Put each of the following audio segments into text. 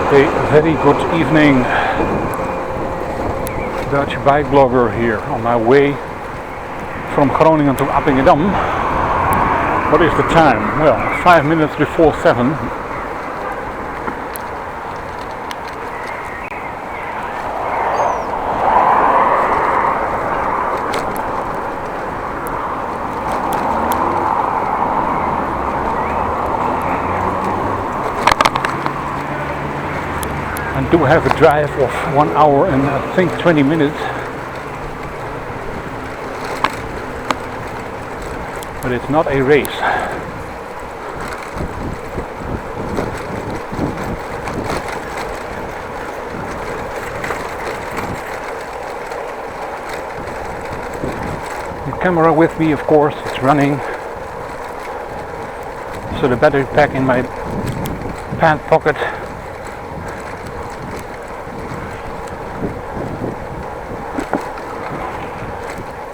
A very good evening. Dutch bike blogger here on my way from Groningen to Appingedam. What is the time? Well, 5 minutes before 7. I do have a drive of 1 hour and I think 20 minutes, but it's not a race. The camera with me, of course, it's running, so the battery pack in my pant pocket.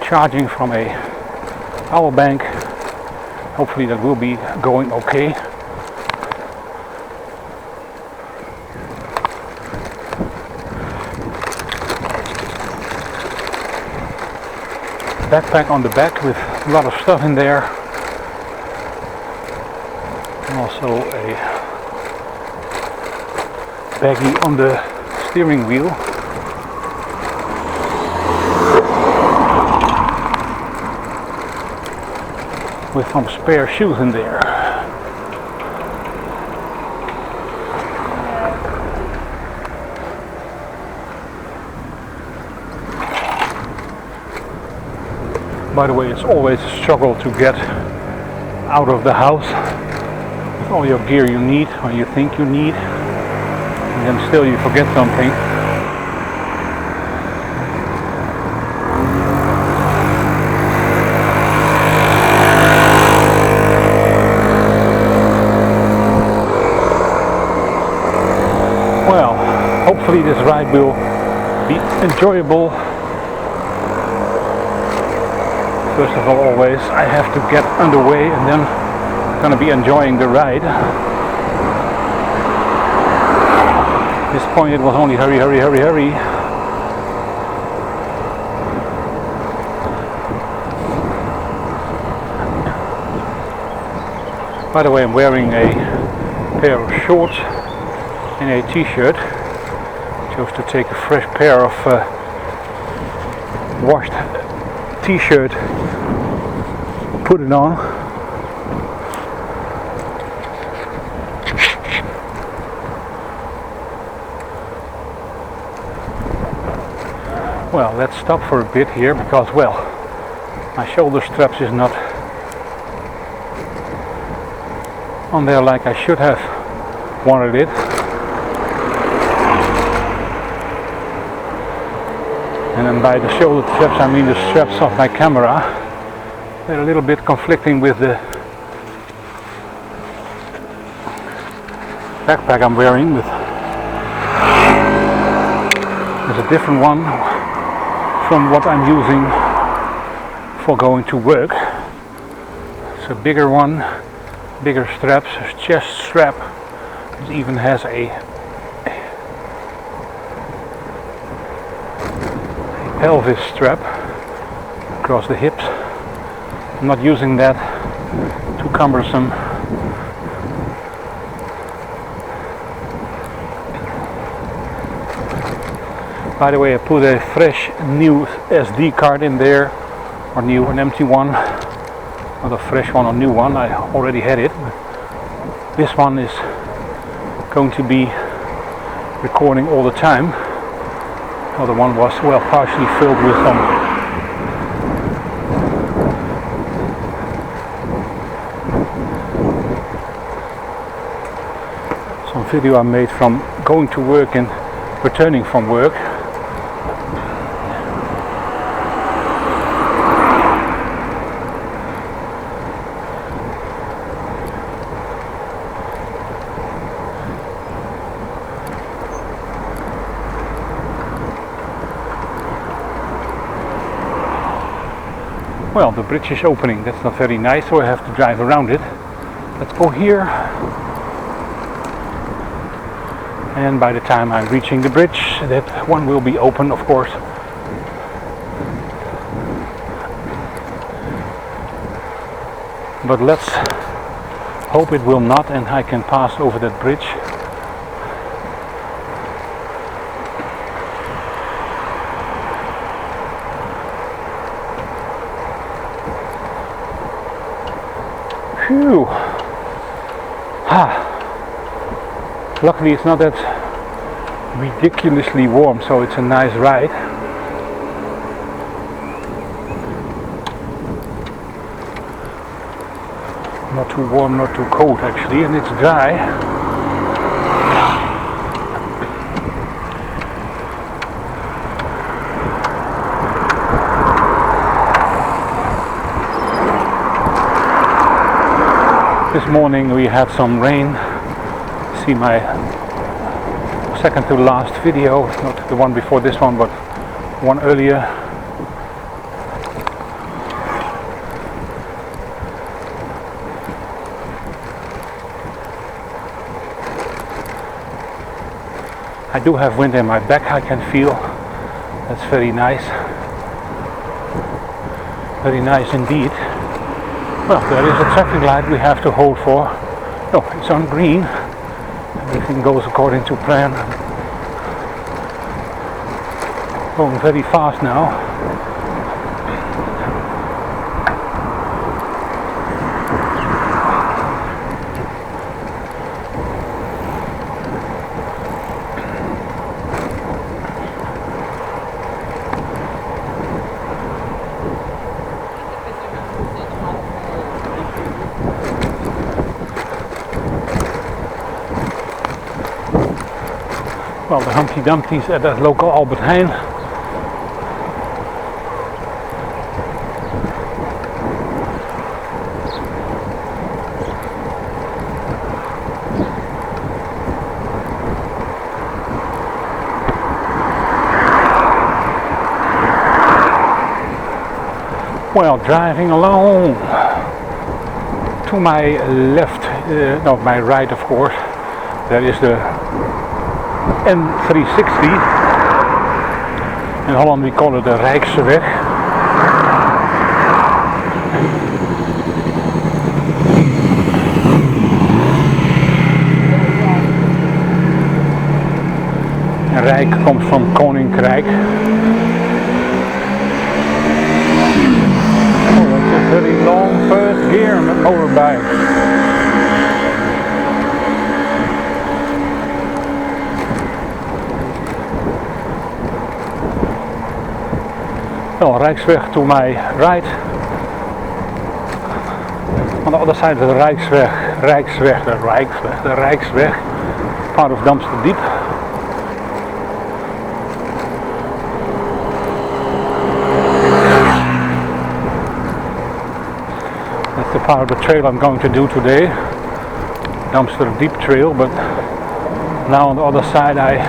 Charging from a power bank. Hopefully that will be going okay. Backpack on the back with a lot of stuff in there. And also a baggie on the steering wheel. With some spare shoes in there. By the way, it's always a struggle to get out of the house with all your gear you need, or you think you need, and then still you forget something. Well, hopefully this ride will be enjoyable. First of all, always I have to get underway and then I'm gonna be enjoying the ride. At this point it was only hurry, hurry, hurry, hurry. By the way, I'm wearing a pair of shorts in a t-shirt. Chose to take a fresh pair of washed t-shirt, put it on. Well, let's stop for a bit here because, well, my shoulder straps is not on there like I should have wanted it. And then by the shoulder straps I mean the straps of my camera. They're a little bit conflicting with the backpack I'm wearing. There's a different one from what I'm using for going to work. It's a bigger one, bigger straps, a chest strap. It even has a pelvis strap across the hips. I'm not using that, too cumbersome. By the way, I put a fresh new SD card in there, or new, an empty one, not a fresh one or new one. I already had it. This one is going to be recording all the time. The other one was, well, partially filled with some video I made from going to work and returning from work. Well, the bridge is opening. That's not very nice, so I have to drive around it. Let's go here. and by the time I'm reaching the bridge, that one will be open, of course. But let's hope it will not, and I can pass over that bridge. Phew! Luckily it's not that ridiculously warm, so it's a nice ride. Not too warm, not too cold actually, and it's dry. This morning we had some rain. See my second to last video, not the one before this one, but one earlier. I do have wind in my back, I can feel. That's very nice. Very nice indeed. Well, there is a traffic light we have to hold for. No, it's on green. Everything goes according to plan. Going very fast now. Well, the Humpty Dumpty's at that local Albert Heijn. Well, driving along. To my left, no, my right of course, there is the N360. In Holland we call it de Rijksweg. En Rijk komt van Koninkrijk. Oh, that's a very long first gear met motorbike. Well, Rijksweg to my right. On the other side of the Rijksweg, part of Damster Diep. That's the part of the trail I'm going to do today, Damster Diep trail, but now on the other side I'm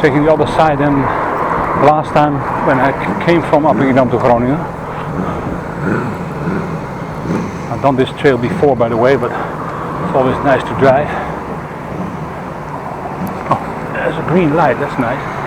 taking the other side, and last time when I came from Appingedam to Groningen, I've done this trail before by the way, but it's always nice to drive. Oh, there's a green light, that's nice.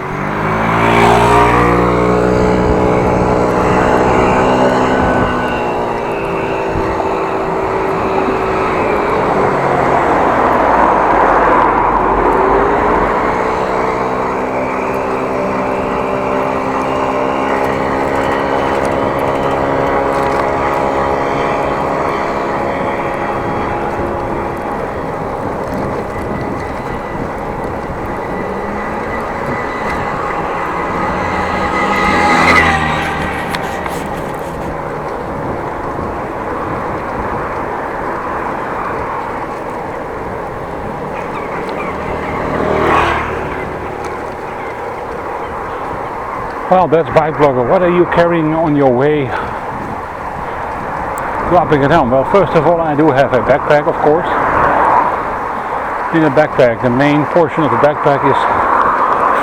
Well, that's Bike Blogger. What are you carrying on your way to Appingedam? Well, first of all, I do have a backpack, of course. In a backpack, the main portion of the backpack is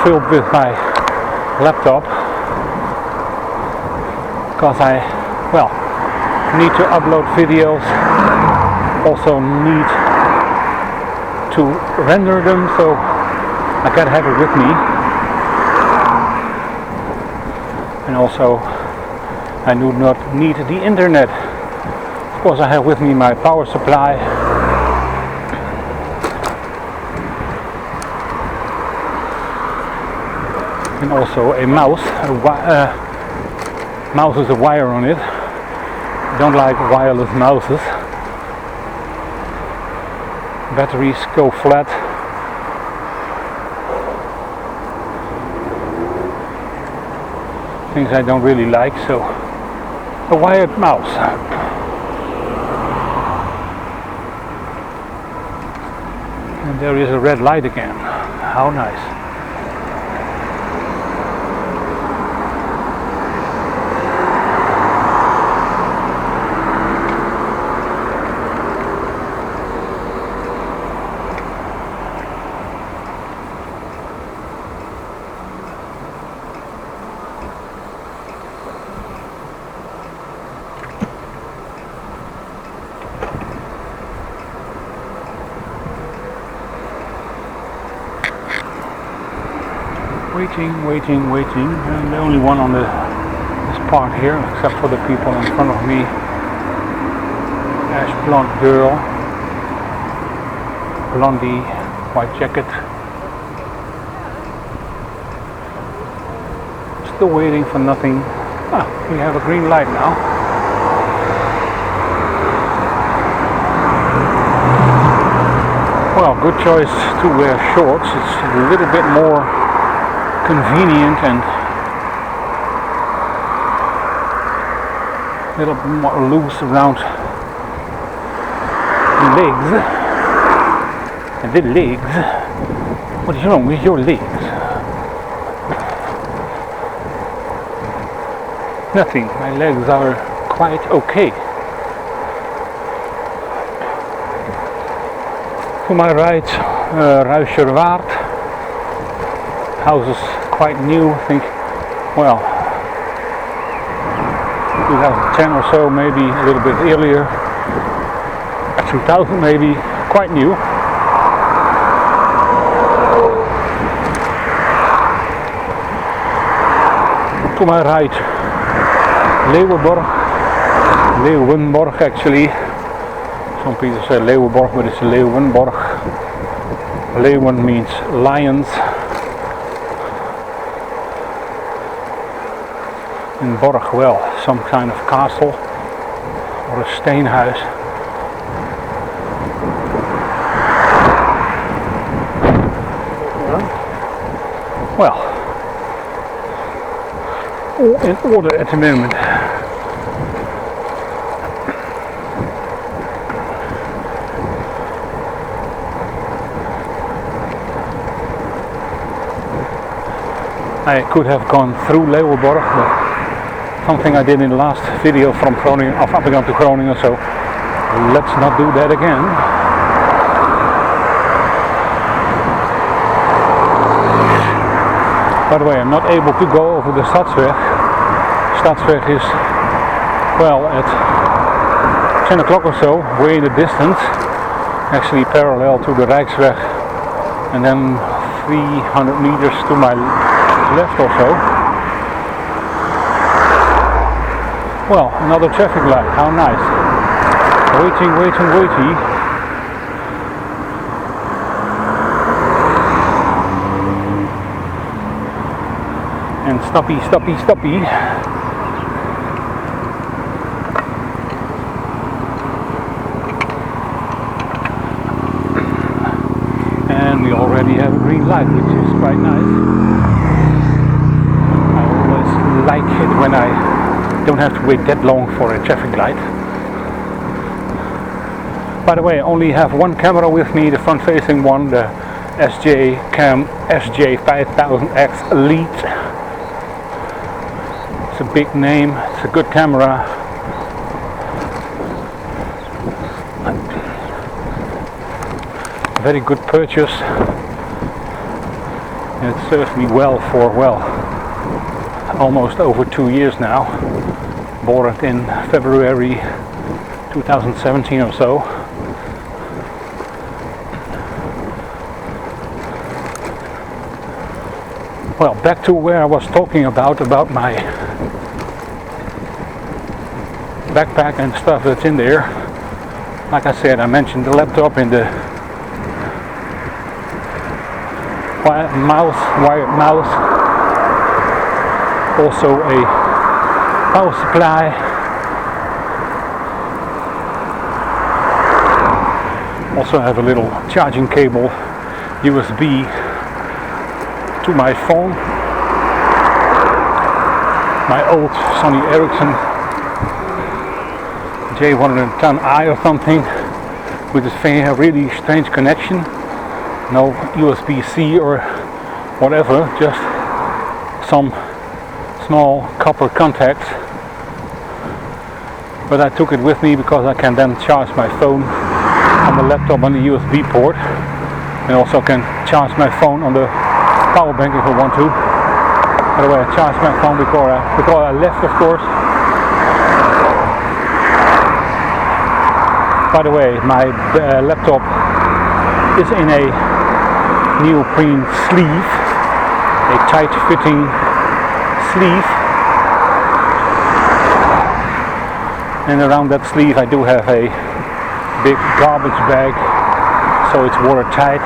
filled with my laptop, because I, well, need to upload videos, also need to render them, so I gotta have it with me. And also I do not need the internet. Of course I have with me my power supply. And also a mouse. Mouse with a wire on it. I don't like wireless mouses. Batteries go flat. Things I don't really like, so a wired mouse. And there is a red light again. How nice. Waiting. I'm the only one on this part here, except for the people in front of me. Ash blonde girl, blondie, white jacket. Still waiting for nothing. We have a green light now. Well, good choice to wear shorts. It's a little bit more convenient and a little more loose around the legs. And the legs? What is wrong with your legs? Nothing. My legs are quite okay. To my right, Ruischerwaard. House is quite new, I think, well, 2010 or so, maybe a little bit earlier, 2000 maybe, quite new. To my right, Leeuwenborg actually. Some people say Leeuwenborg, but it's Leeuwenborg. Leeuwen means lions. In Borg, well, some kind of castle or a steenhuis. Well, all in order at the moment. I could have gone through Leeuwenborg, but something I did in the last video from Groningen, of Appingedam to Groningen, so let's not do that again. By the way, I'm not able to go over the Stadsweg. Stadsweg is, well, at 10 o'clock or so, way in the distance, actually parallel to the Rijksweg, and then 300 meters to my left or so. Well, another traffic light, how nice. Waiting. And stoppy. And we already have a green light, which is quite nice. I always like it when I don't have to wait that long for a traffic light. By the way, I only have one camera with me, the front facing one, the SJ Cam SJ5000X Elite. It's a big name, it's a good camera. Very good purchase. And it served me well for, well, almost over 2 years now. Bought it in February 2017 or so. Well, back to where I was talking about my backpack and stuff that's in there. Like I said, I mentioned the laptop and the wired mouse, also a power supply, also have a little charging cable, USB to my phone, my old Sony Ericsson J110i or something with this really strange connection. No USB-C or whatever, just some small copper contacts. But I took it with me because I can then charge my phone on the laptop on the USB port, and also can charge my phone on the power bank if I want to. By the way, I charged my phone before I left, of course. By the way, my laptop is in a neoprene sleeve, a tight fitting sleeve, and around that sleeve I do have a big garbage bag, so it's watertight.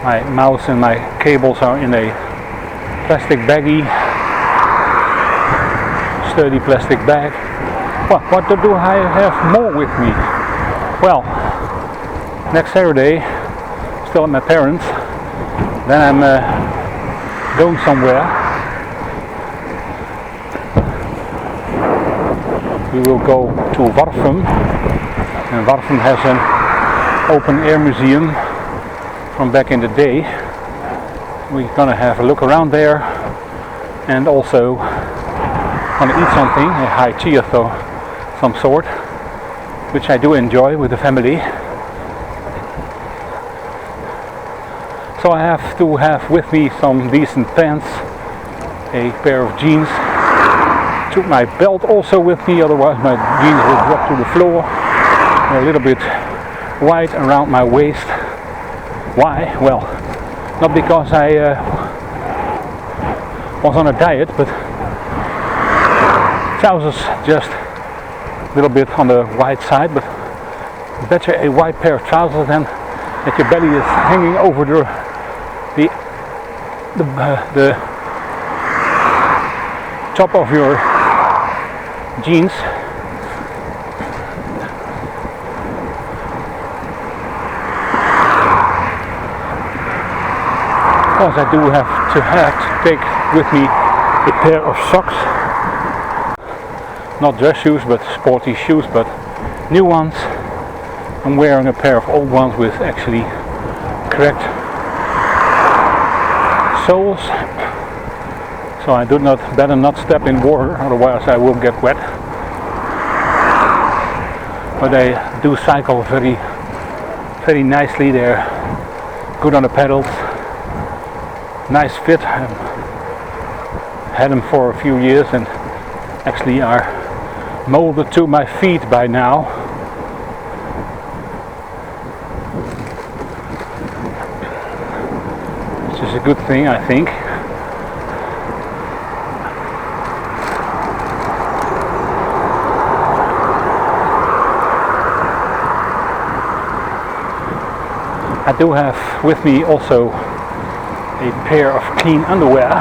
My mouse and my cables are in a plastic baggie, sturdy plastic bag. Well, what do I have more with me? Well, next Saturday, still at my parents', then I'm going somewhere. We will go to Warfum, and Warfum has an open air museum from back in the day. We're gonna have a look around there, and also gonna eat something, a high tea of some sort, which I do enjoy with the family. So I have to have with me some decent pants, a pair of jeans. Took my belt also with me, otherwise my jeans will drop to the floor. A little bit wide around my waist. Why? Well, not because I was on a diet, but trousers just a little bit on the wide side, but better a wide pair of trousers than that your belly is hanging over the top of your jeans. Of course, I do have to take with me a pair of socks. Not dress shoes, but sporty shoes, but new ones. I'm wearing a pair of old ones with actually cracked soles. So I better not step in water, otherwise I will get wet. But they do cycle very, very nicely. They're good on the pedals. Nice fit. I've had them for a few years and actually are molded to my feet by now. Which is a good thing, I think. I do have with me also a pair of clean underwear. I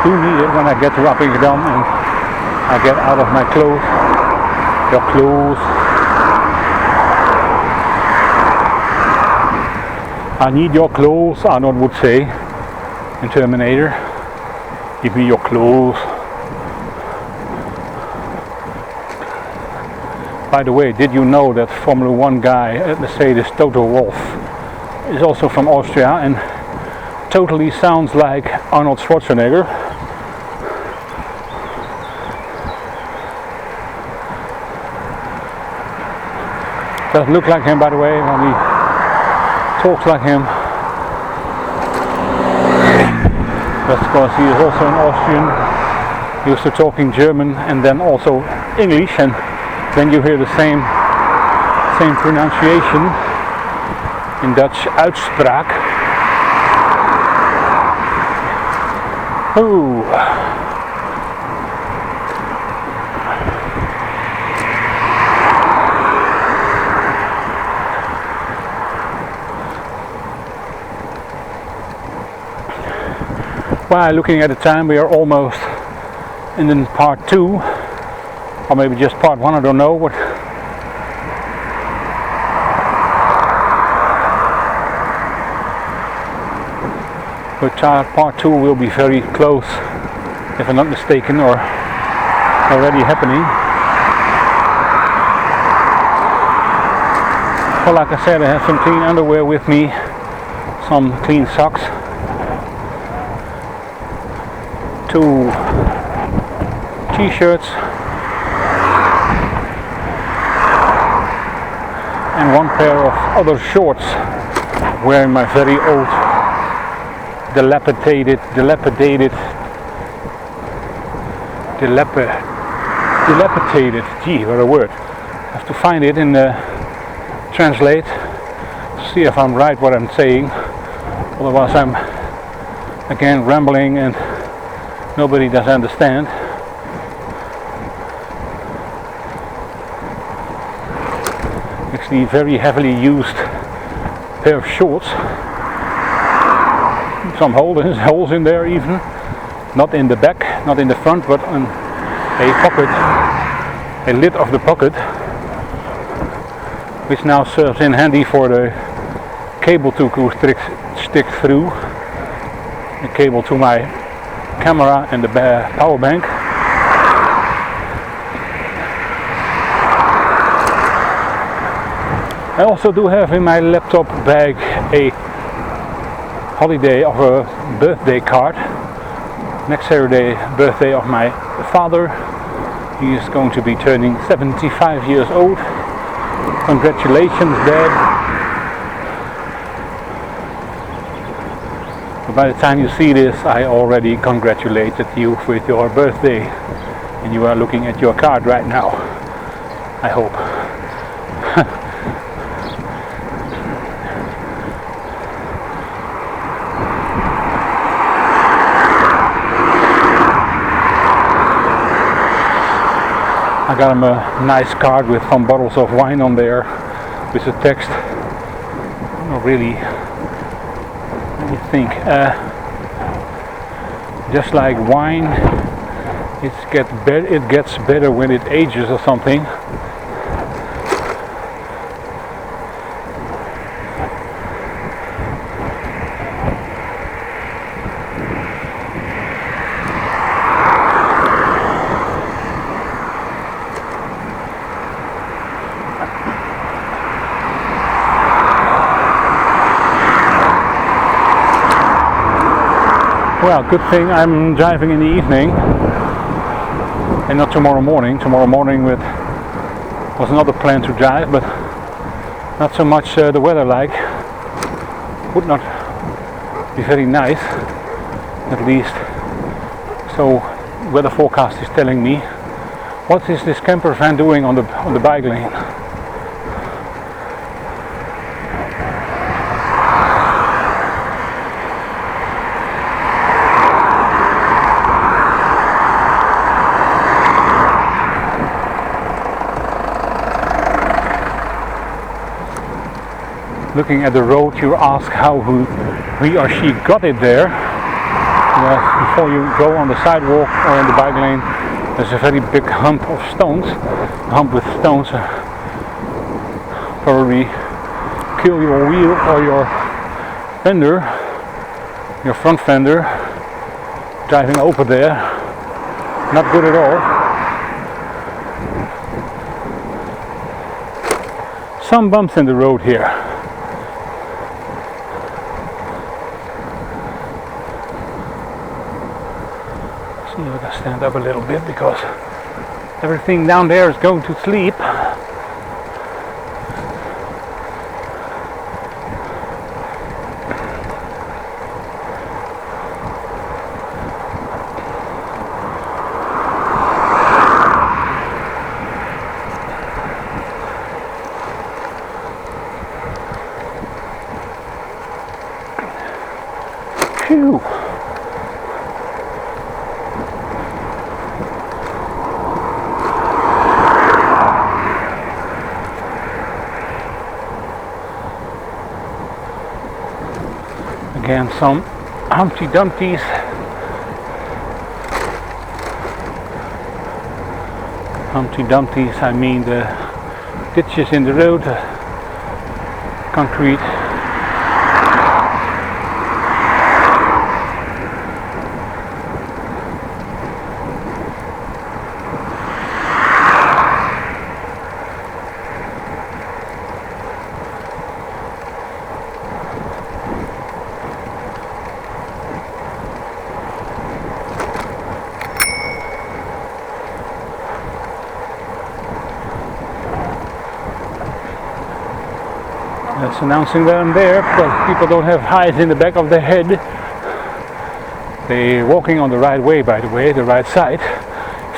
do need it when I get to Appingedam and I get out of my clothes. Your clothes. I need your clothes, Arnold would say in Terminator. Give me your clothes. By the way, did you know that Formula 1 guy at Mercedes, Toto Wolff, is also from Austria and totally sounds like Arnold Schwarzenegger. Doesn't look like him, by the way, when he talks like him. That's because he is also an Austrian, used to talking German and then also English, and then you hear the same pronunciation. in Dutch uitspraak. Ooh. Well, looking at the time, we are almost in part 2, or maybe just part 1, I don't know. But part 2 will be very close, if I'm not mistaken, or already happening. Well, like I said, I have some clean underwear with me, some clean socks, 2 t-shirts, and 1 pair of other shorts, wearing my very old dilapidated, gee, what a word. I have to find it in the translate to see if I'm right what I'm saying, otherwise I'm again rambling and nobody does understand. Actually very heavily used pair of shorts. Some holes in there even, not in the back, not in the front, but on a pocket, a lid of the pocket, which now serves in handy for the cable to stick through, the cable to my camera and the power bank. I also do have in my laptop bag a holiday of a birthday card. Next Saturday, birthday of my father. He is going to be turning 75 years old. Congratulations, Dad. But by the time you see this, I already congratulated you with your birthday, and you are looking at your card right now, I hope. I got him a nice card with some bottles of wine on there with the text. Not really. Let me think. Just like wine, it gets better when it ages or something. Well, good thing I'm driving in the evening and not tomorrow morning. Tomorrow morning was another plan to drive, but not so much the weather like. Would not be very nice, at least. So weather forecast is telling me. What is this camper van doing on the bike lane? Looking at the road, you ask how he or she got it there. Well, before you go on the sidewalk or in the bike lane, there's a very big hump of stones. A hump with stones probably kill your wheel or your fender, your front fender, driving over there. Not good at all. Some bumps in the road here. See if I can stand up a little bit because everything down there is going to sleep. Again, some Humpty Dumptys. Humpty Dumptys, I mean the ditches in the road, concrete. That's announcing that I'm there because people don't have eyes in the back of their head. They're walking on the right way, by the way, the right side,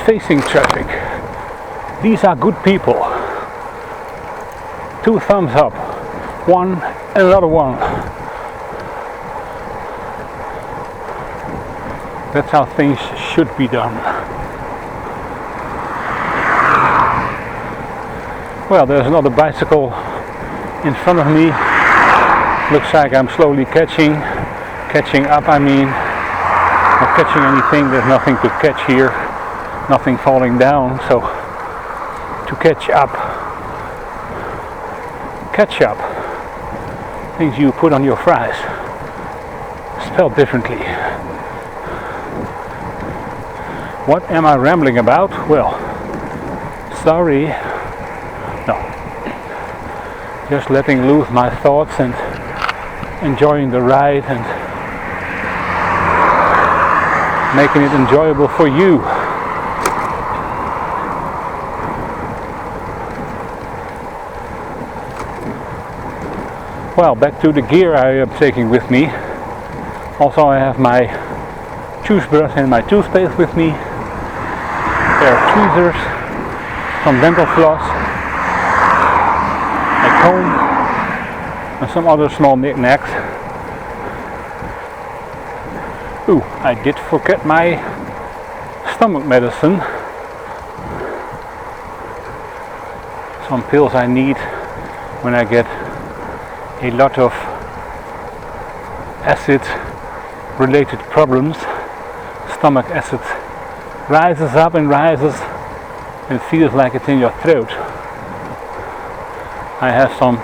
facing traffic. These are good people. 2 thumbs up. One and another one. That's how things should be done. Well, there's another bicycle in front of me. Looks like I'm slowly catching up, I mean. Not catching anything, there's nothing to catch here. Nothing falling down, so to catch up. Ketchup. Things you put on your fries. Spelled differently. What am I rambling about? Well, sorry. No. Just letting loose my thoughts and enjoying the ride and making it enjoyable for you. Well, back to the gear I am taking with me. Also, I have my toothbrush and my toothpaste with me. There are tweezers, some dental floss, a comb, and some other small knickknacks. Ooh, I did forget my stomach medicine. Some pills I need when I get a lot of acid related problems. Stomach acid rises up and rises and feels like it's in your throat. I have some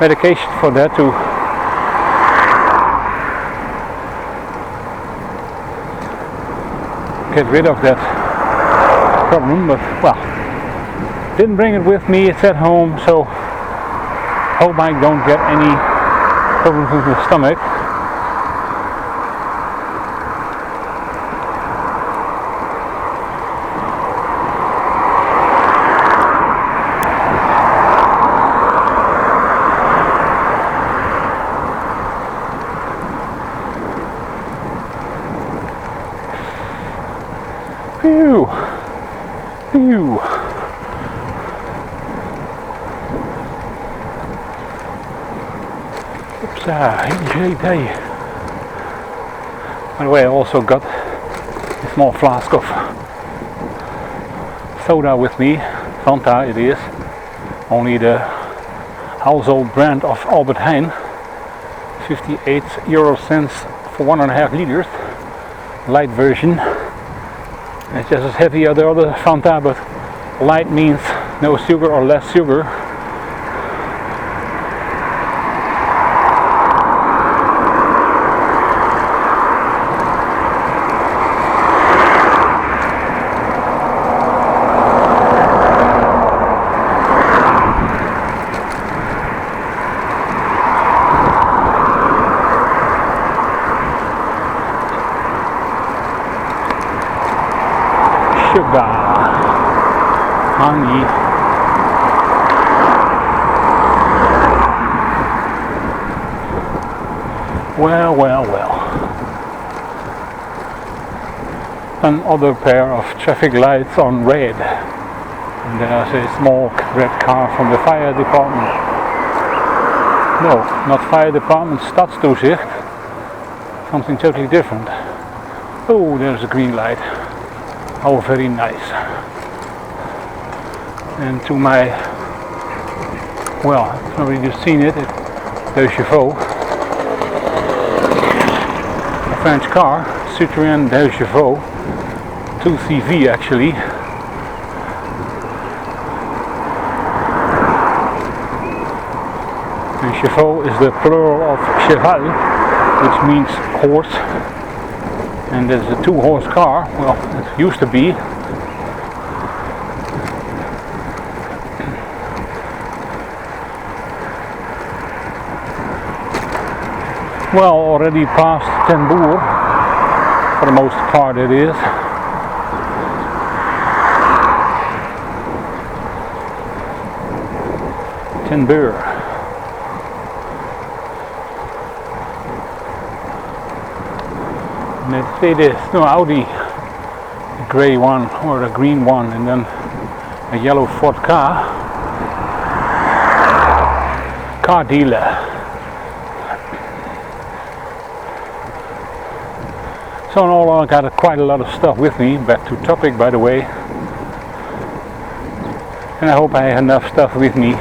medication for that to get rid of that problem, but well, didn't bring it with me, it's at home, so hope I don't get any problems with the stomach. Phew. Phew. Oops, hey. By the way, I also got a small flask of soda with me. Fanta it is. Only the household brand of Albert Heijn. 58 € for 1.5 liters. Light version. It's just as heavy as the other Fanta, but light means no sugar or less sugar. Sugar, honey. Well. Another pair of traffic lights on red. And there's a small red car from the fire department. No, not fire department, Stadstoezicht. Something totally different. Oh, there's a green light. Oh, very nice. And to my, well, nobody just seen it, the chauffeur. French car, Citroën 2 Chevaux, 2CV actually. And Chevaux is the plural of cheval, which means horse. And there's a 2-horse car, well, it used to be. Well, already past Ten Boer, for the most part it is. Ten Boer. Mercedes, no, Audi, a grey one or a green one, and then a yellow Ford car dealer. So in all, I got quite a lot of stuff with me. Back to topic, by the way. And I hope I have enough stuff with me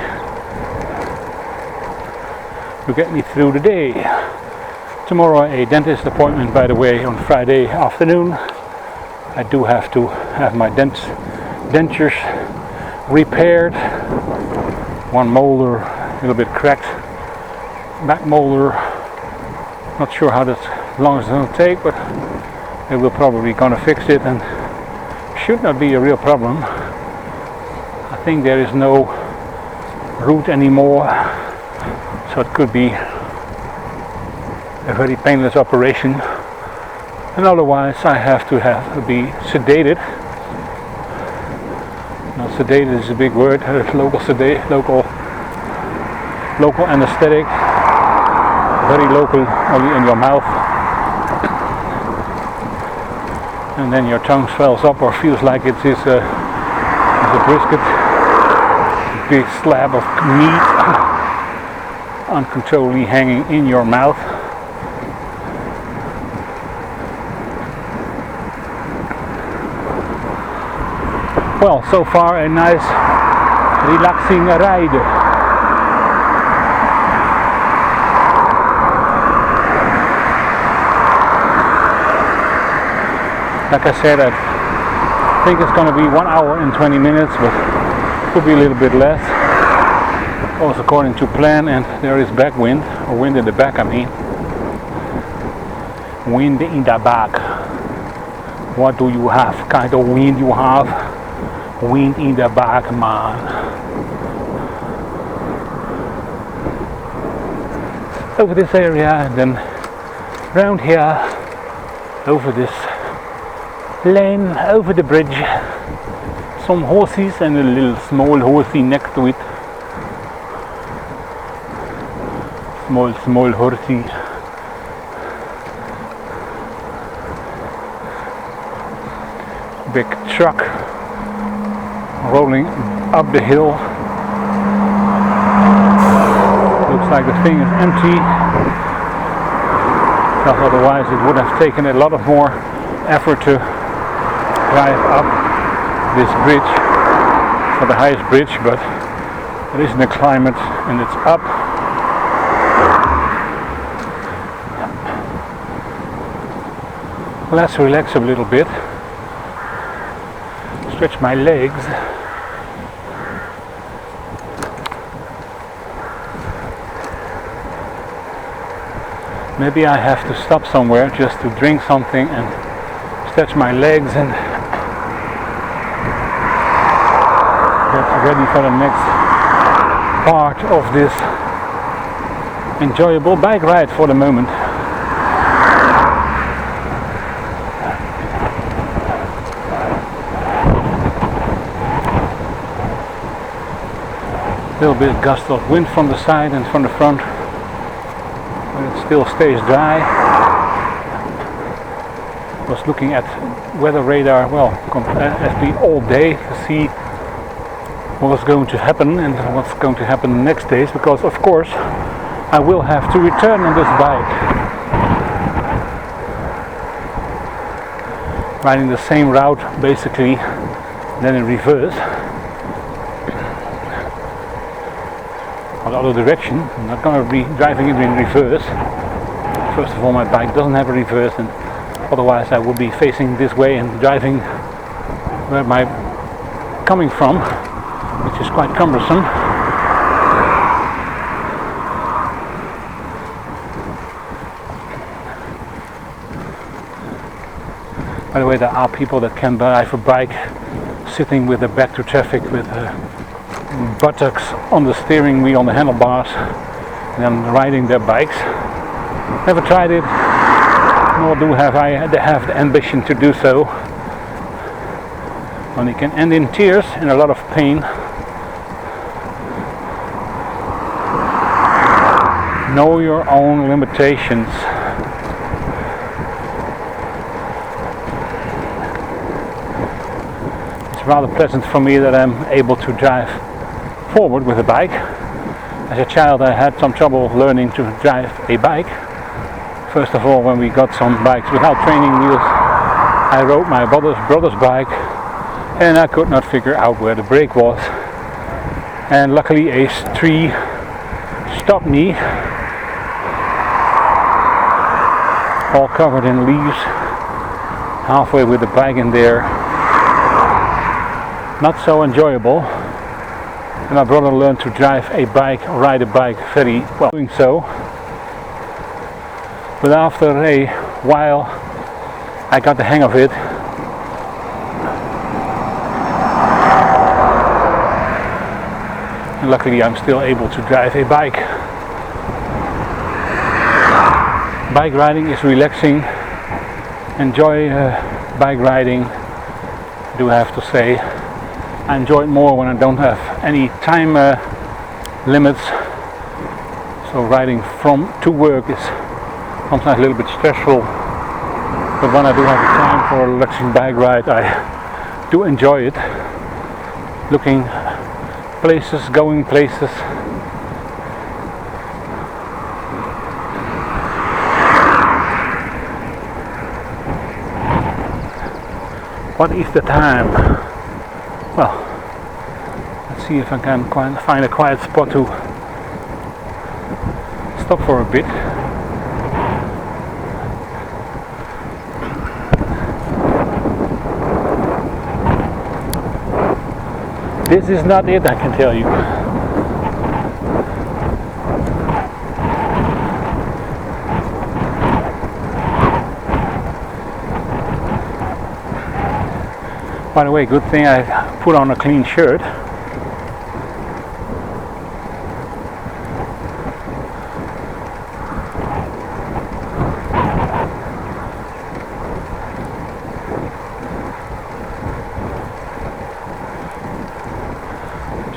to get me through the day. Tomorrow a dentist appointment, by the way, on Friday afternoon. I do have to have my dentures repaired. One molar, a little bit cracked. Back molar. Not sure how long it's going to take, but they will probably gonna fix it, and should not be a real problem. I think there is no root anymore, so it could be a very painless operation. And otherwise I have to be sedated. Now sedated is a big word. Local anesthetic, very local, only in your mouth. And then your tongue swells up or feels like it is a brisket, a big slab of meat uncontrollably hanging in your mouth. Well, so far a nice relaxing ride. Like I said, I think it's going to be 1 hour and 20 minutes, but could be a little bit less. Also according to plan, and there is backwind, or wind in the back, I mean. Wind in the back. What do you have? Kind of wind you have? Wind in the back, man. Over this area, and then round here, over this lane, over the bridge, some horses and a little small horsey next to it. Small horsey. Big truck rolling up the hill. Looks like the thing is empty, because otherwise it would have taken a lot of more effort to drive up this bridge, for the highest bridge, but it is in the climate and it's up. Let's relax a little bit, stretch my legs. Maybe I have to stop somewhere just to drink something and stretch my legs and get ready for the next part of this enjoyable bike ride for the moment. A little bit gust of wind from the side and from the front, but it still stays dry. I was looking at weather radar, well, actually all day to see what was going to happen and what's going to happen the next days, because of course I will have to return on this bike, riding the same route basically, then in reverse, or the other direction. I'm not going to be driving it in reverse, First of all, my bike doesn't have a reverse, and otherwise I would be facing this way and driving where I'm coming from, which is quite cumbersome. By the way, there are people that can drive a bike sitting with their back to traffic, with buttocks on the steering wheel, on the handlebars, and then riding their bikes. Never tried it, nor do have I have the ambition to do so. And it can end in tears and a lot of pain. Know your own limitations. It's rather pleasant for me that I'm able to drive forward with a bike. As a child I had some trouble learning to drive a bike. First of all, when we got some bikes without training wheels, I rode my brother's bike and I could not figure out where the brake was. And luckily a tree stopped me, all covered in leaves, halfway with the bike in there. Not so enjoyable. And my brother learned to drive a bike, or ride a bike very well doing so. But after a while I got the hang of it. And luckily I'm still able to drive a bike. Bike riding is relaxing. Enjoy bike riding, I do have to say. I enjoy it more when I don't have any time limits. So riding to work is sometimes a little bit stressful. But when I do have the time for a relaxing bike ride, I do enjoy it. Looking places, going places. What is the time? Well, let's see if I can find a quiet spot to stop for a bit. This is not it, I can tell you. By the way, good thing I put on a clean shirt.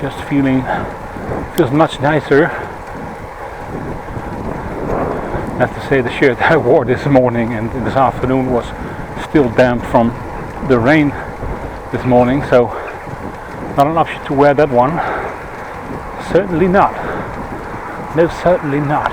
Just feels much nicer. I have to say the shirt I wore this morning and this afternoon was still damp from the rain this morning, so not an option to wear that one. Certainly not. No, certainly not.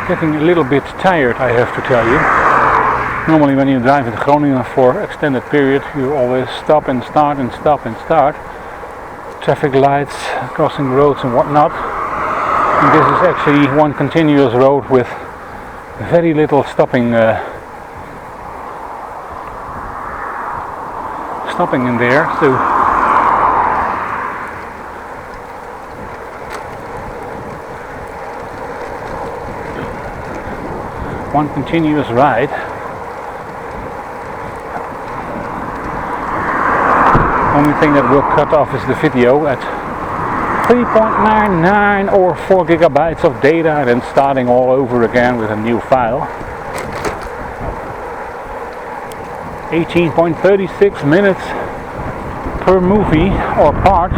Getting a little bit tired, I have to tell you. Normally when you drive in Groningen for extended period, you always stop and start and stop and start. Traffic lights, crossing roads and whatnot. And this is actually one continuous road with very little stopping in there. So one continuous ride. Only thing that will cut off is the video at 3.99 or 4 gigabytes of data, and then starting all over again with a new file. 18.36 minutes per movie or part.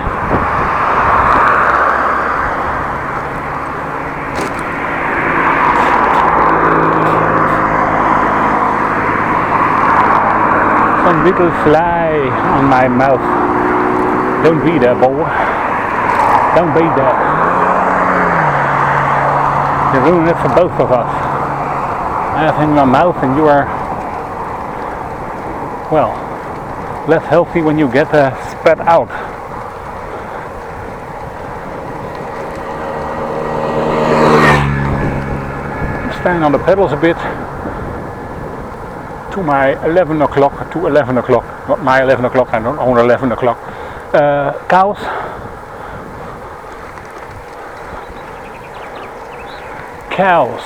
little fly on my mouth. Don't be there, boy. Don't be there. You ruin it for both of us. I have in my mouth and you are, well, less healthy when you get spat out. I'm standing on the pedals a bit to my 11 o'clock, not my 11 o'clock, I don't own 11 o'clock, cows. Cows,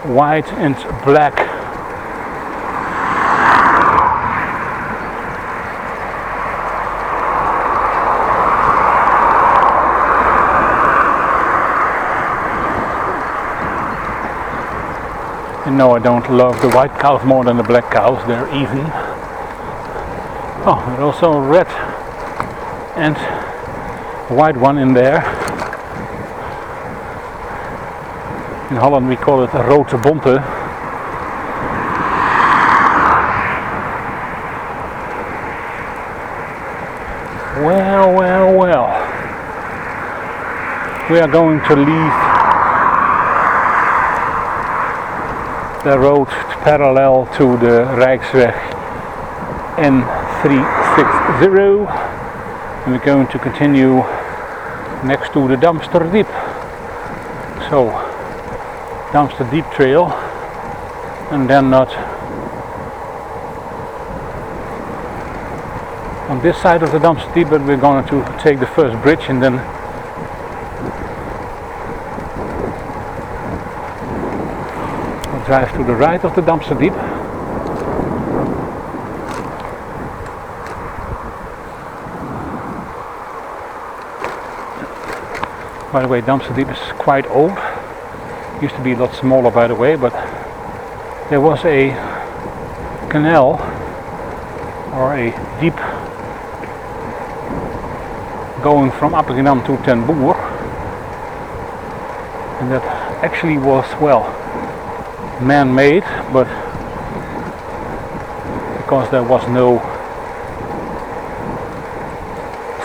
white and black. And no, I don't love the white cows more than the black cows, they're even. Oh, there's also a red and white one in there. In Holland we call it rote bonte. Well. We are going to leave the road parallel to the Rijksweg N360 and we're going to continue next to the Dumpster Diep. So Dumpster Diep trail and then not on this side of the Dumpster Diep, but we're going to take the first bridge and then we'll drive to the right of the Dumpster Diep. By the way, Dumpster Diep is quite old. Used to be a lot smaller, by the way, but there was a canal or a deep going from Appingedam to Ten Boer, and that actually was, well, man-made, but because there was no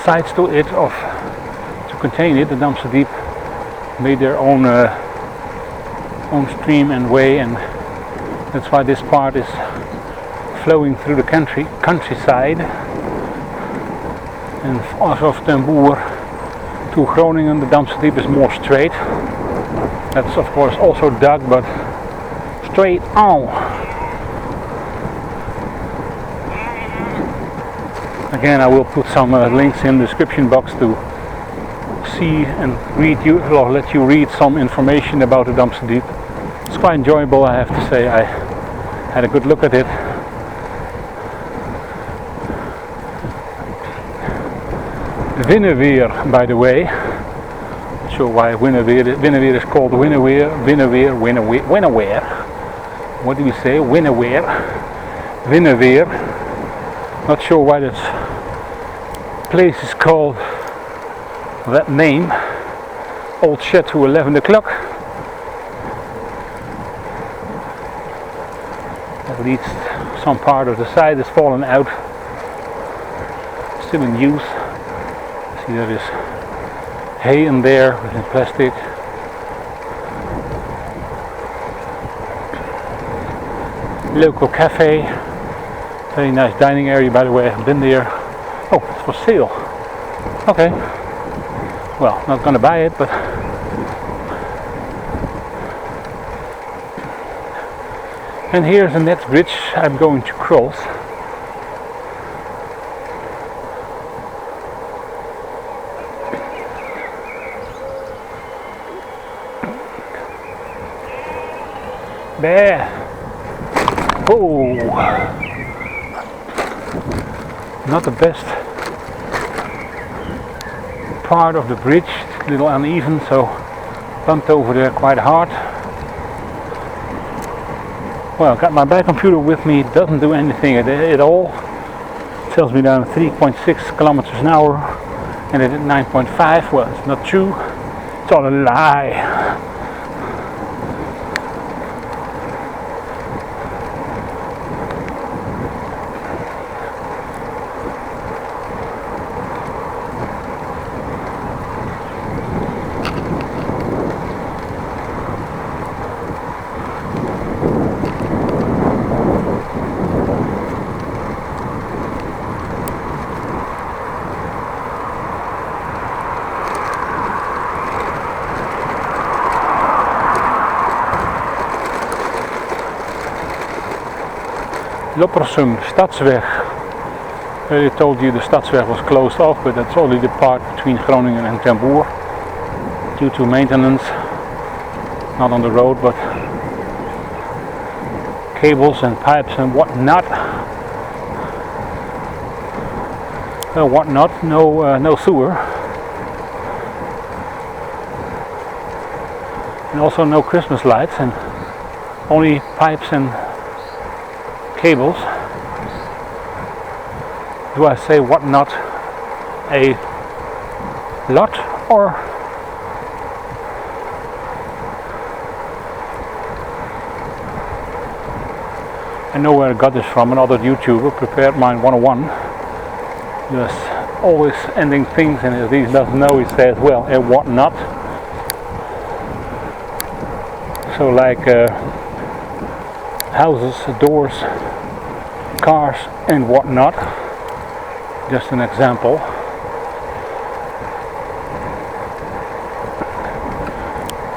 sides to it to contain it, the Dumpster Diep made their own stream and way, and that's why this part is flowing through the countryside. And also from Ten Boer to Groningen, the Dumpster Diep is more straight. That's of course also dug, but straight on. Again, I will put some links in the description box to see and read you, or let you read some information about the Dumpster Diep. It's quite enjoyable, I have to say. I had a good look at it. Winneweer, by the way. Not sure why Winneweer is called Winneweer. What do we say? Winneweer. Not sure why that place is called that name. Old Chateau 11 o'clock. At least some part of the side has fallen out. Still in use. See, there is hay in there within plastic. Local cafe. Very nice dining area, by the way. I've been there. Oh, it's for sale. Okay. Well, not gonna buy it, but and here's the next bridge I'm going to cross. There. Oh, not the best part of the bridge, a little uneven, so bumped over there quite hard. Well, got my back computer with me, it doesn't do anything at all. It tells me down 3.6 kilometers an hour and it at 9.5. Well, it's not true, it's all a lie. Loppersum Stadsweg. I already told you the Stadsweg was closed off, but that's only the part between Groningen and Ten Boer due to maintenance, not on the road, but cables and pipes and whatnot. No sewer, and also no Christmas lights, and only pipes and cables. Do I say whatnot a lot, or I know where I got this from, another YouTuber, Prepared Mind 101. Just always ending things, and if he doesn't know, he says, well, and whatnot. So like houses, doors, cars, and whatnot. Just an example.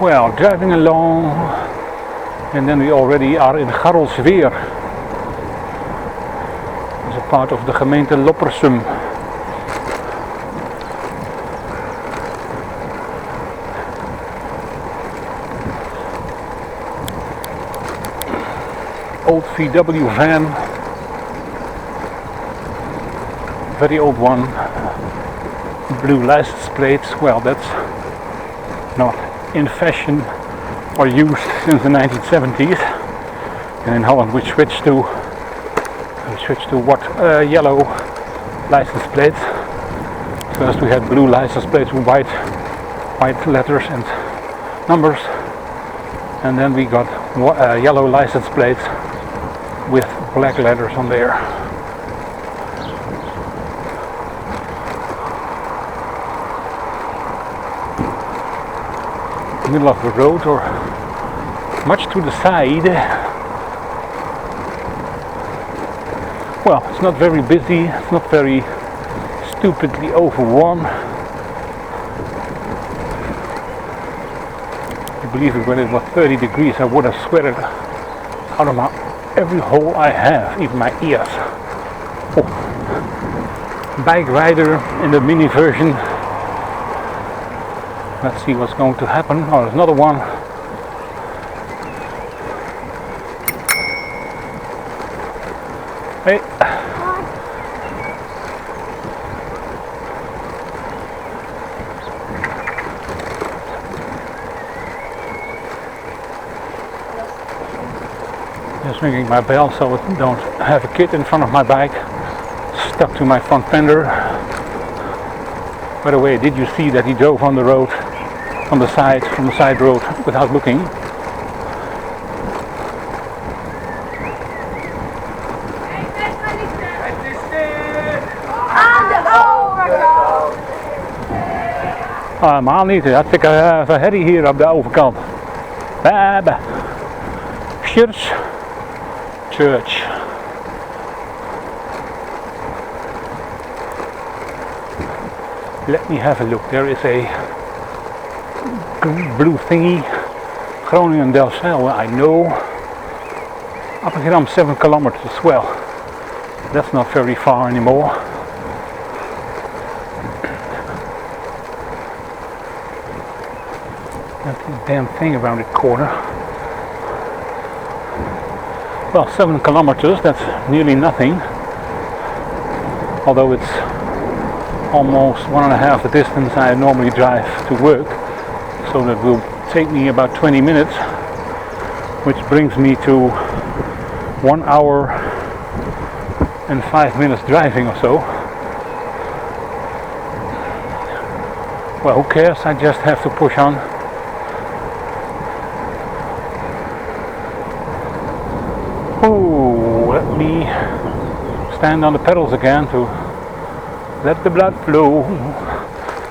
Well, driving along, and then we already are in Garrelsweer. It's a part of the gemeente Loppersum. Old VW van, very old one, blue license plates. Well, that's not in fashion or used since the 1970s. And in Holland we switched to yellow license plates. First we had blue license plates with white letters and numbers, and then we got yellow license plates with black letters on there. Middle of the road, or much to the side. Well, it's not very busy, it's not very stupidly overwarm. I believe it, when it was 30 degrees I would have sweated out of every hole I have, even my ears. Oh. Bike rider in the mini version. Let's see what's going to happen. Oh, there's another one. Hey. Just ringing my bell so I don't have a kid in front of my bike stuck to my front fender. By the way, did you see that he drove on the road, from the side road, without looking? Helemaal niet, hartstikke verherrie hier op de overkant. Church. Let me have a look. There is a blue thingy. Groningen Delfzijl, I know. Appingedam 7 kilometers. Well, that's not very far anymore. That's the damn thing around the corner. Well, 7 kilometers, that's nearly nothing. Although it's almost 1.5 the distance I normally drive to work. So that will take me about 20 minutes, which brings me to 1 hour and 5 minutes driving or so. Well, who cares? I just have to push on. Oh, let me stand on the pedals again to let the blood flow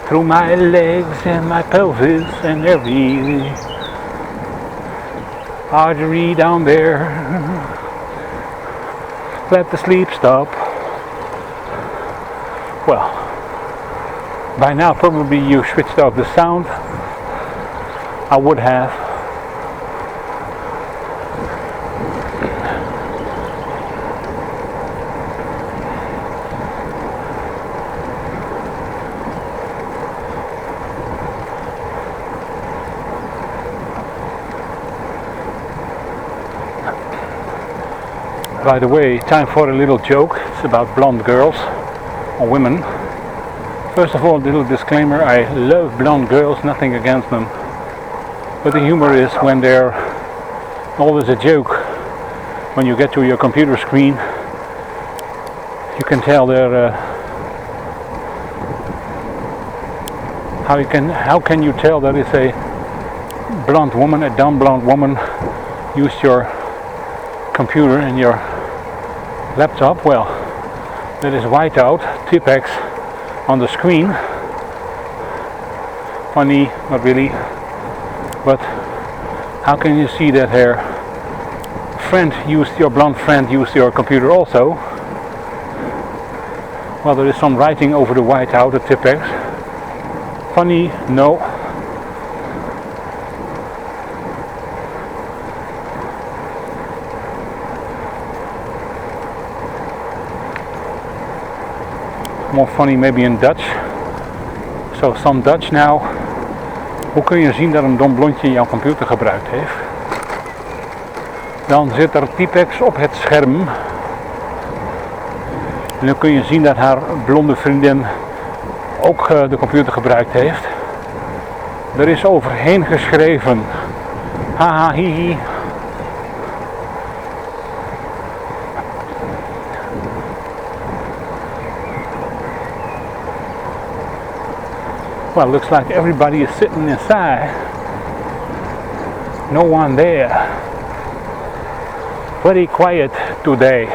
through my legs and my pelvis and every artery down there. Let the sleep stop. Well, by now probably you switched off the sound. I would have. By the way, time for a little joke. It's about blonde girls or women. First of all, a little disclaimer, I love blonde girls, nothing against them. But the humor is when they're always a joke. When you get to your computer screen, you can tell they're how can you tell that it's a blonde woman, a dumb blonde woman used your computer and your laptop? Well, that is white out, Tipex on the screen. Funny, not really. But how can you see that her blonde friend used your computer also? Well, there is some writing over the white out, the Tipex. Funny, no. More funny maybe in Dutch. So some Dutch now. Hoe kun je zien dat een dom blondje jouw computer gebruikt heeft? Dan zit er Tipex op het scherm. En dan kun je zien dat haar blonde vriendin ook de computer gebruikt heeft. Er is overheen geschreven. Haha, hihi. Well, looks like everybody is sitting inside. No one there. Very quiet today.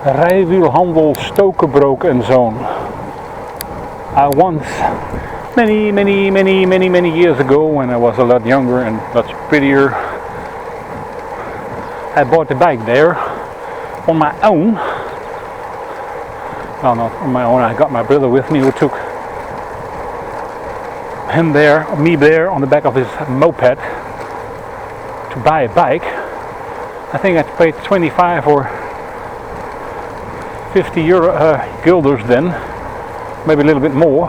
Rijwielhandel Stokenbroek en Zoon. I once, many years ago, when I was a lot younger and much prettier, I bought a bike there on my own. Well, not on my own, I got my brother with me who took me there on the back of his moped to buy a bike. I think I paid 25 or 50 euro guilders then, maybe a little bit more.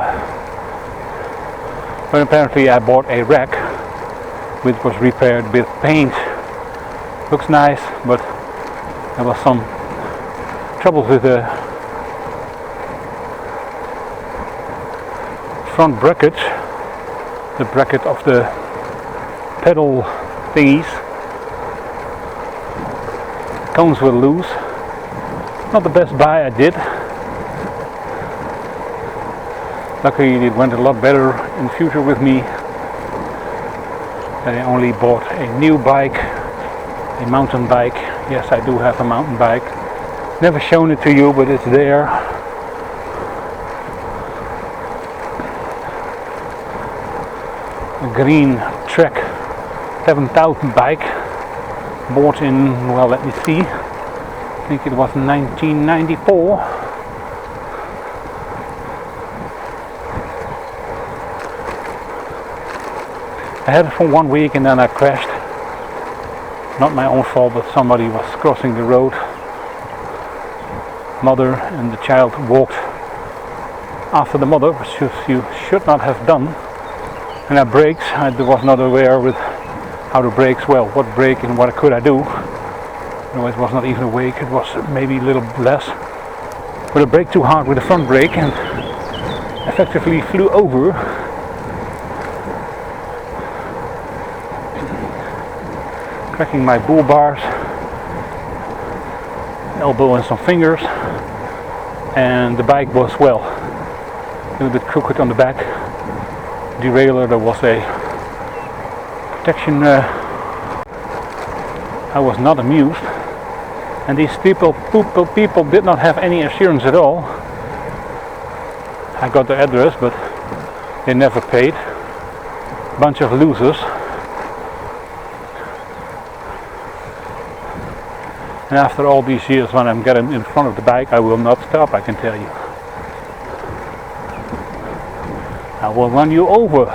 But apparently I bought a rack which was repaired with paint. Looks nice, but there was some trouble with the front bracket, the bracket of the pedal thingies. Cones were loose. Not the best buy I did. Luckily it went a lot better in the future with me. I only bought a new bike, a mountain bike. Yes, I do have a mountain bike. Never shown it to you, but it's there. A green Trek 7000 bike. Bought in, well, let me see. I think it was 1994. I had it for 1 week and then I crashed. Not my own fault, but somebody was crossing the road. Mother and the child walked after the mother, which you should not have done. And I braked. I was not aware with how to brake. Well, what brake and what could I do? No, it was not even awake. It was maybe a little less. But I braked too hard with the front brake and effectively flew over. Cracking my bull bars, elbow and some fingers, and the bike was, well, a little bit crooked on the back. Derailleur, there was a protection. I was not amused, and these people did not have any assurance at all. I got the address, but they never paid. Bunch of losers. And after all these years, when I'm getting in front of the bike, I will not stop, I can tell you. I will run you over.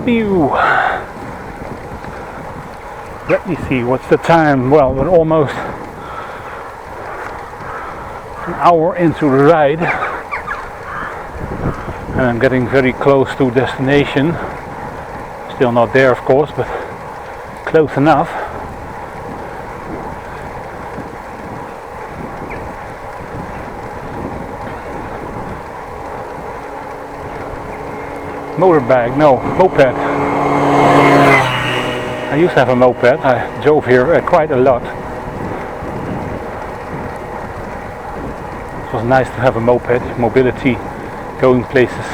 Pew. Let me see, what's the time? Well, we're almost an hour into the ride, and I'm getting very close to destination. Still not there, of course, but close enough. Motorbike, no, moped. I used to have a moped. I drove here quite a lot. It was nice to have a moped, mobility, going places.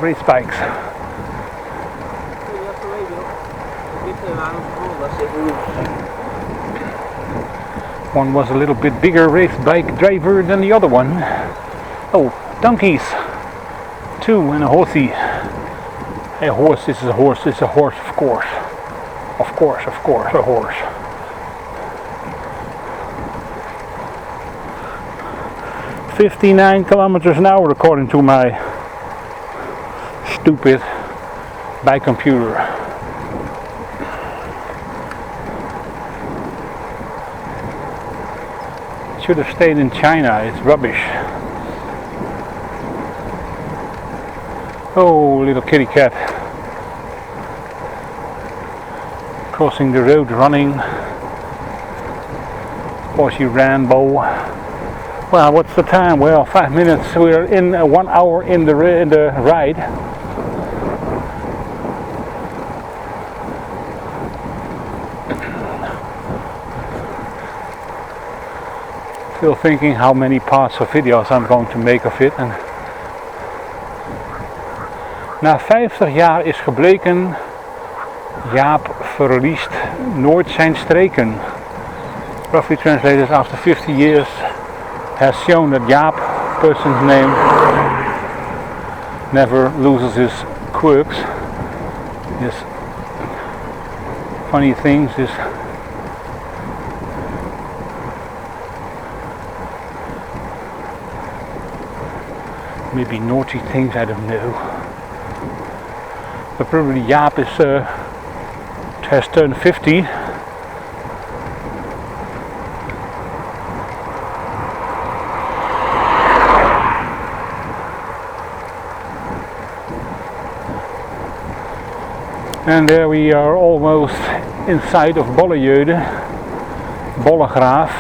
Race bikes. One was a little bit bigger race bike driver than the other one. Oh, donkeys. Two and a horsey. A horse, this is a horse, this is a horse, of course. Of course, a horse. "59 kilometers an hour according to my stupid bike computer. Should have stayed in China, it's rubbish. Oh, little kitty cat. Crossing the road, running. Or she ran, bow. Well, what's the time? Well, 5 minutes. We're in 1 hour in the ride. Still thinking how many parts of video's I'm going to make of it. And na 50 jaar is gebleken, Jaap verliest nooit zijn streken. Roughly translated, after 50 years has shown that Jaap, person's name, never loses his quirks, his funny things, his maybe naughty things, I don't know. But probably Jaap has turned 50. And there we are, almost inside of Bollejöde, Bollegraaf.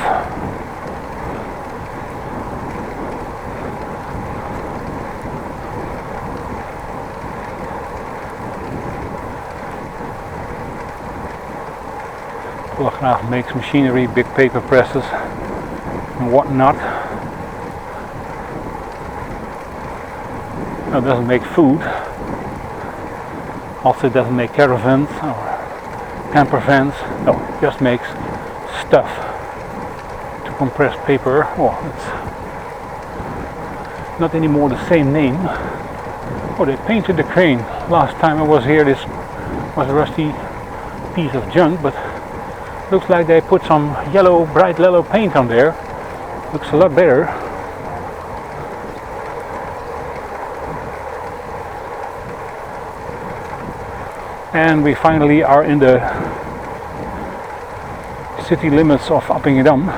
Bollegraaf makes machinery, big paper presses and whatnot. No, it doesn't make food. Also doesn't make caravans or camper vans. No, it just makes stuff to compress paper. Oh, it's not anymore the same name. Oh, they painted the crane. Last time I was here, this was a rusty piece of junk, but looks like they put some yellow, bright yellow paint on there. Looks a lot better. And we finally are in the city limits of Appingedam.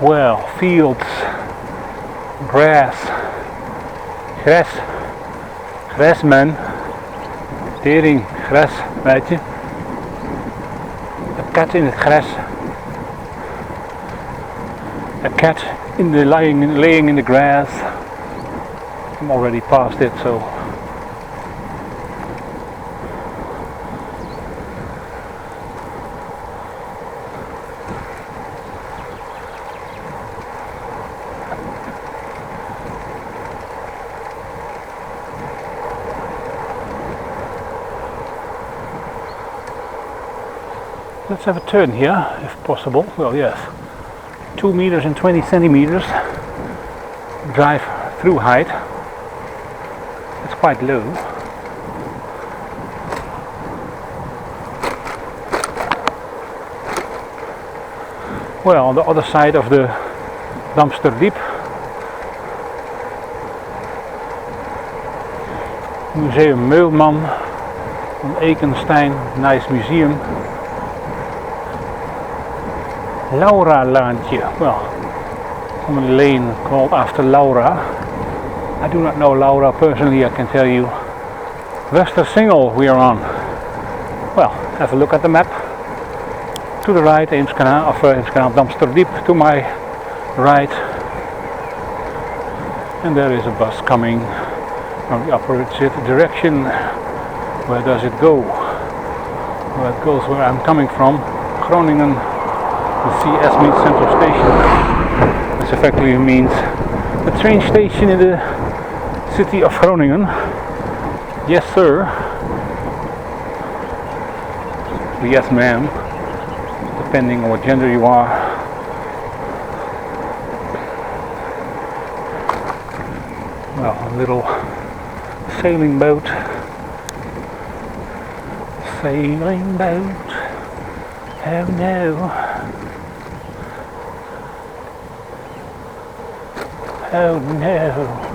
Well, fields, grass, gras man, tering, gras, weet je. A cat in het gras. A cat laying in the grass. I'm already past it, so. Let's have a turn here, if possible. Well, yes. 2 meters and 20 centimeters drive through height. It's quite low. Well, on the other side of the dumpster deep, Museum Meulman on Ekenstein, nice museum. Laura Laantje, well, common lane called after Laura. I do not know Laura personally, I can tell you. Westersingel we are on. Well, have a look at the map. To the right, Eemskanaal Dumpster Deep to my right. And there is a bus coming from the opposite direction. Where does it go? Well, it goes where I'm coming from, Groningen. The CS means Central Station, which effectively means the train station in the city of Groningen. Yes, sir. Yes, ma'am. Depending on what gender you are. Well, a little sailing boat. Sailing boat. Oh no. Oh no.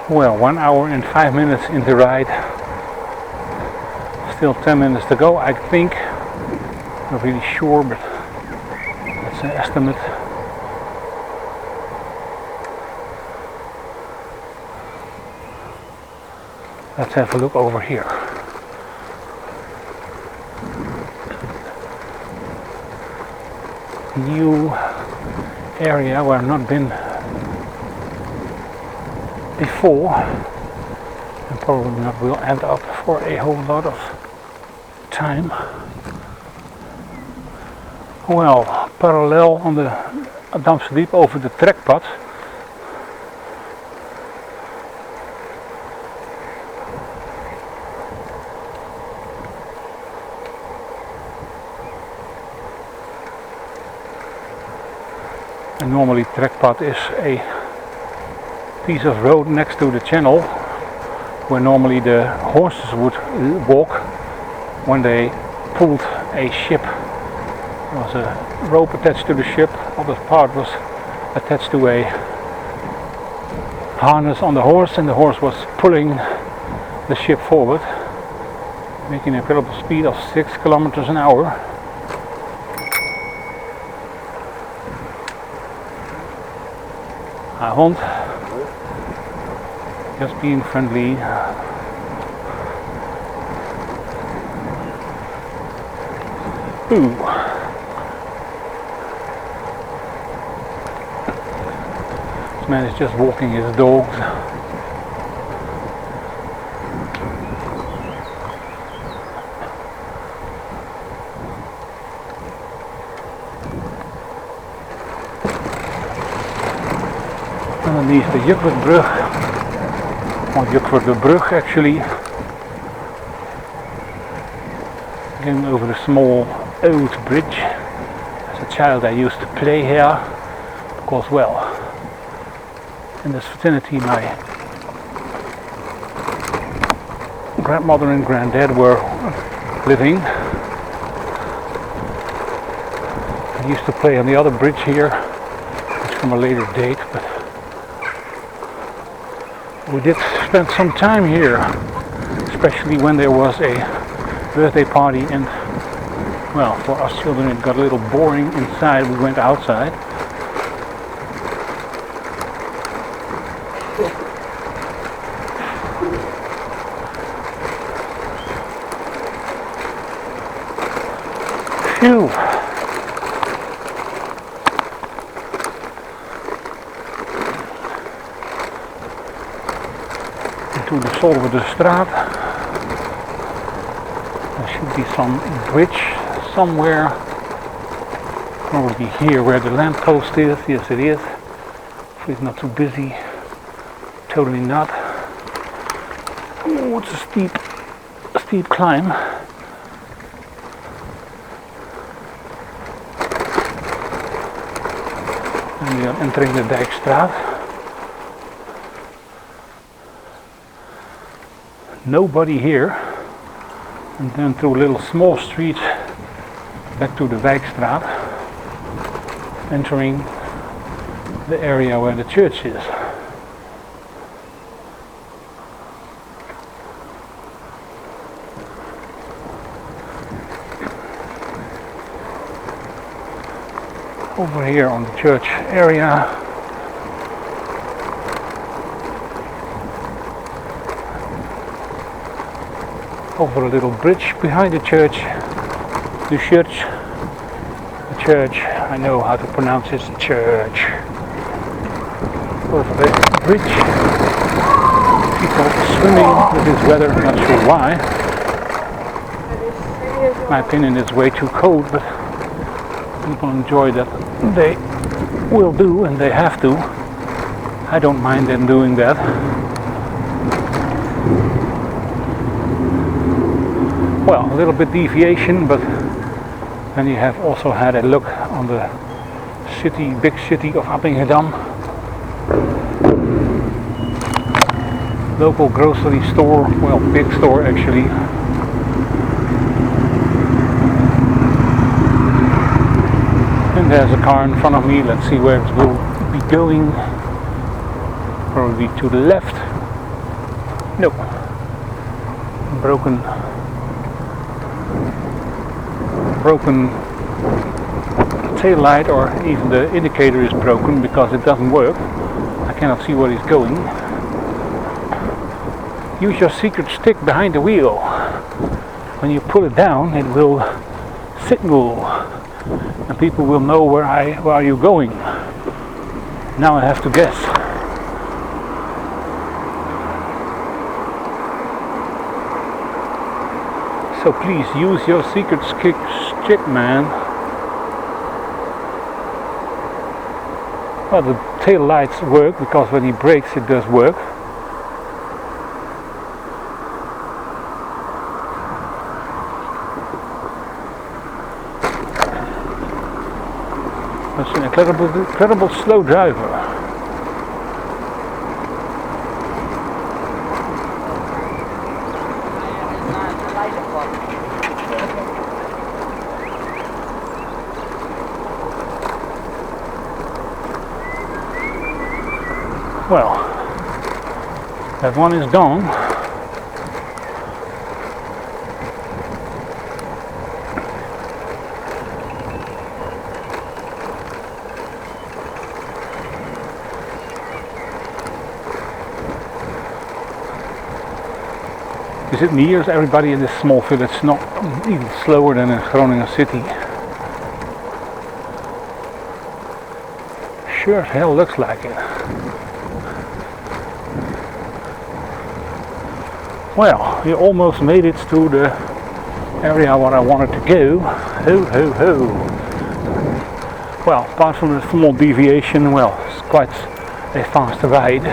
Well, 1 hour and 5 minutes in the ride. Still 10 minutes to go, I think. Not really sure, but that's an estimate. Let's have a look over here. New area where I've not been before, and probably not will end up for a whole lot of time. Well, parallel on the Damse Diep over the trekpad. And normally trekpad is a piece of road next to the channel where normally the horses would walk when they pulled a ship. There was a rope attached to the ship, other part was attached to a harness on the horse, and the horse was pulling the ship forward, making an incredible speed of 6 kilometers an hour. Hi hond, just being friendly. Ooh. This man is just walking his dogs. Underneath the Jukwertbrug, or Jukwertbrug actually, going over the small old bridge. As a child I used to play here, because well, in this vicinity my grandmother and granddad were living. I used to play on the other bridge here, it's from a later date, but we did spend some time here, especially when there was a birthday party, and well, for us children it got a little boring inside, we went outside. Phew! cross over the straat. There should be some bridge somewhere. Probably here where the lamppost is. Yes, it is. If it's not too busy. Totally not. Oh, it's a steep climb. And we are entering the Dijkstraat. Nobody here. And then through a little small street back to the Dijkstraat, entering the area where the church is. Over here on the church area, over a little bridge behind the church, the church, I know how to pronounce it, church. Over the bridge, people swimming with this weather, I'm not sure why. In my opinion it's way too cold, but people enjoy that. They will do, and they have to. I don't mind them doing that. Well, a little bit deviation, but then you have also had a look on the city, big city of Appingedam. Local grocery store, well, big store actually. And there's a car in front of me. Let's see where it will be going. Probably to the left. No. Broken tail light, or even the indicator is broken because it doesn't work. I cannot see where it's going. Use your secret stick behind the wheel. When you pull it down, it will signal. And people will know where are you going. Now I have to guess. So please use your secret stick, man. Well, the tail lights work because when he brakes it does work. That's an incredible slow driver. Well, that one is gone. Is it me or is everybody in this small village not even slower than in Groningen city? Sure as hell looks like it. Well, we almost made it to the area where I wanted to go. Ho ho ho. Well, apart from the small deviation, well, it's quite a fast ride.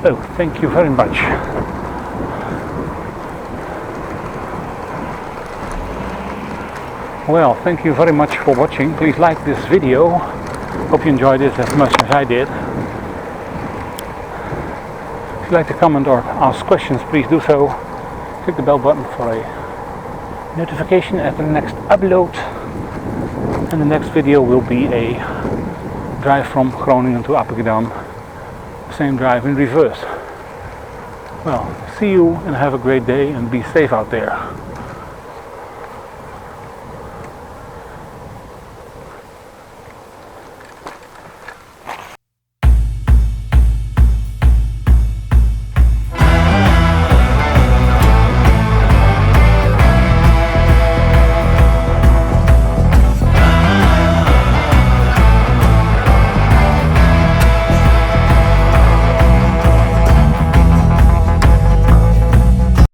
Oh, thank you very much. Well, thank you very much for watching. Please like this video. Hope you enjoyed this as much as I did. If you'd like to comment or ask questions, please do so. Click the bell button for a notification at the next upload. And the next video will be a drive from Groningen to Appingedam. Same drive in reverse. Well, see you and have a great day and be safe out there.